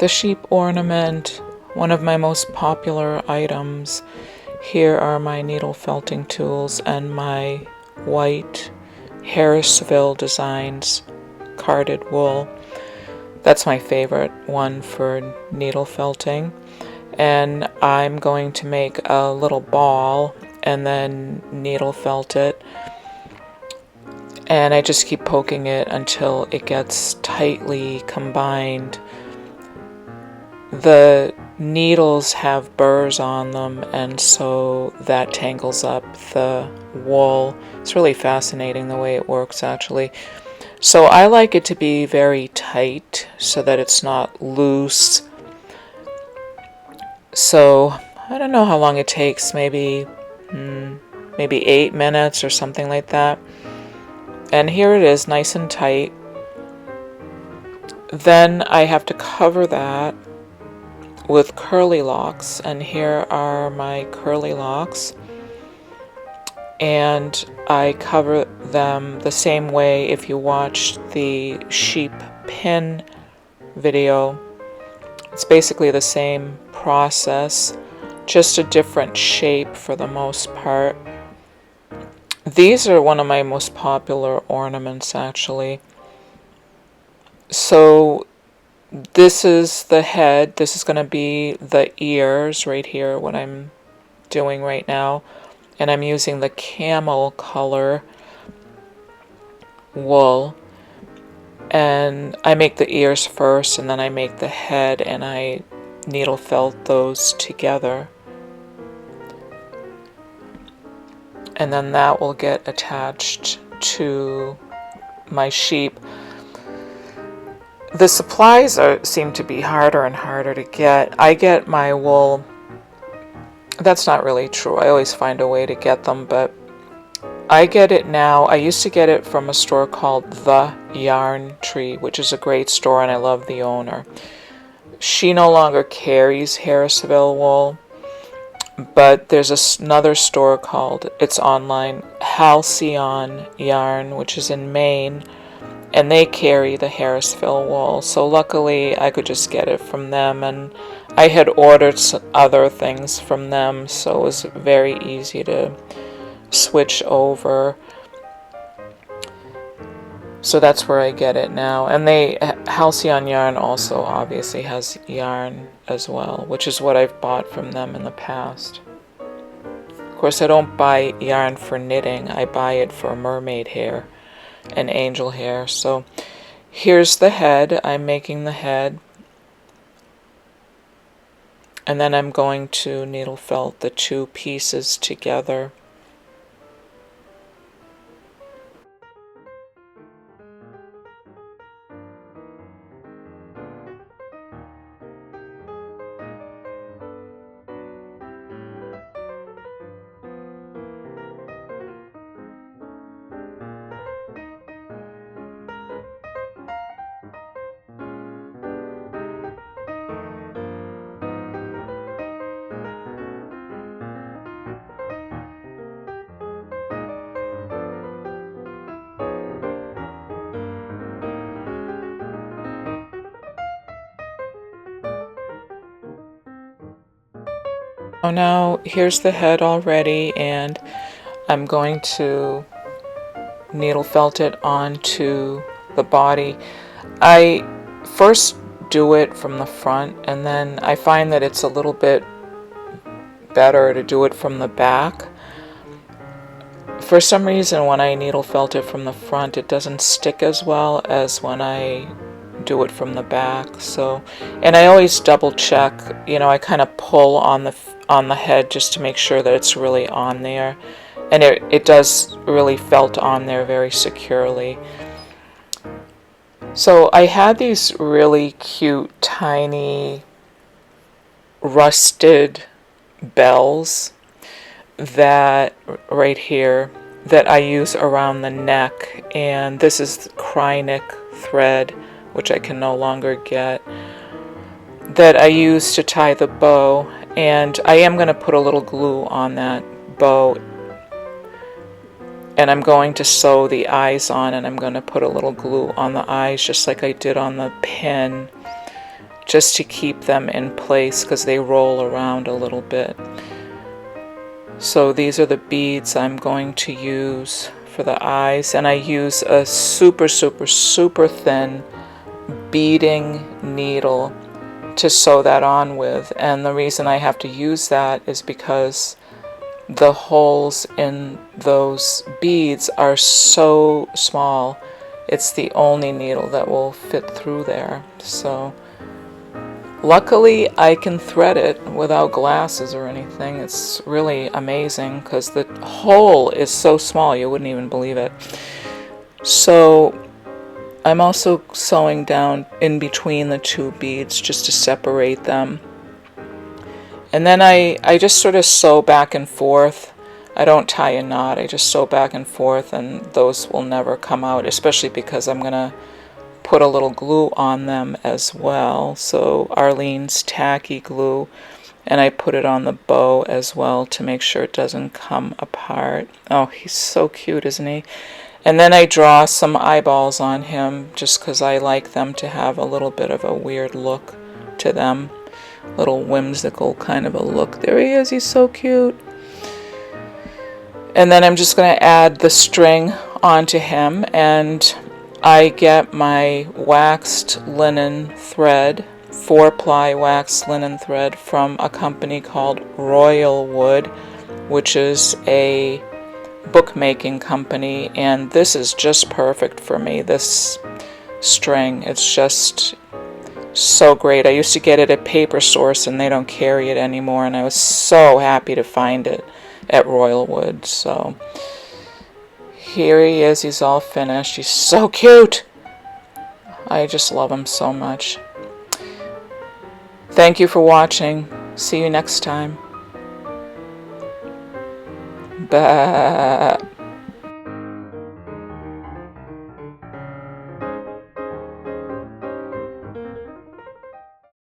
The sheep ornament, one of my most popular items. Here are my needle felting tools and my white Harrisville Designs carded wool. That's my favorite one for needle felting. And I'm going to make a little ball and then needle felt it. And I just keep poking it until it gets tightly combined. The needles have burrs on them, and so that tangles up the wool. It's really fascinating the way it works, actually. So I like it to be very tight so that it's not loose. So I don't know how long it takes, maybe 8 minutes or something like that. And here it is, nice and tight. Then I have to cover that with curly locks, and here are my curly locks, and I cover them the same way if you watched the sheep pin video. It's basically the same process, just a different shape for the most part. These are one of my most popular ornaments, actually. So this is the head. This is going to be the ears right here, what I'm doing right now. And I'm using the camel color wool. And I make the ears first, and then I make the head, and I needle felt those together. And then that will get attached to my sheep. The supplies seem to be harder and harder to get. I get my wool, that's not really true, I always find a way to get them, but I get it now. I used to get it from a store called The Yarn Tree, which is a great store, and I love the owner. She no longer carries Harrisville wool, but there's another store called, it's online, Halcyon Yarn, which is in Maine, and they carry the Harrisville wool. So luckily I could just get it from them, and I had ordered other things from them, so it was very easy to switch over. So that's where I get it now. And Halcyon Yarn also obviously has yarn as well, which is what I've bought from them in the past. Of course, I don't buy yarn for knitting, I buy it for mermaid hair and angel hair. So here's the head. I'm making the head, and then I'm going to needle felt the two pieces together. So now here's the head already, and I'm going to needle felt it onto the body. I first do it from the front, and then I find that it's a little bit better to do it from the back. For some reason, when I needle felt it from the front, it doesn't stick as well as when I do it from the back. So, and I always double check, I kind of pull on the head just to make sure that it's really on there, and it does really felt on there very securely. So I had these really cute tiny rusted bells that right here that I use around the neck, and this is Krynic thread, which I can no longer get, that I use to tie the bow. And I am going to put a little glue on that bow, and I'm going to sew the eyes on, and I'm going to put a little glue on the eyes just like I did on the pin just to keep them in place because they roll around a little bit. So these are the beads I'm going to use for the eyes, and I use a super, super, super thin beading needle to sew that on with. And the reason I have to use that is because the holes in those beads are so small. It's the only needle that will fit through there. So luckily I can thread it without glasses or anything. It's really amazing because the hole is so small you wouldn't even believe it. So I'm also sewing down in between the two beads just to separate them. And then I just sort of sew back and forth. I don't tie a knot, I just sew back and forth, and those will never come out, especially because I'm going to put a little glue on them as well. So Arlene's tacky glue, and I put it on the bow as well to make sure it doesn't come apart. Oh, he's so cute, isn't he? And then I draw some eyeballs on him just because I like them to have a little bit of a weird look to them. Little whimsical kind of a look. There he is, he's so cute. And then I'm just going to add the string onto him, and I get my waxed linen thread, 4-ply waxed linen thread from a company called Royal Wood, which is a bookmaking company, and this is just perfect for me, this string. It's just so great. I used to get it at Paper Source and they don't carry it anymore, and I was so happy to find it at Royal Wood. So here he is, he's all finished. He's so cute. I just love him so much. Thank you for watching. See you next time. Bye.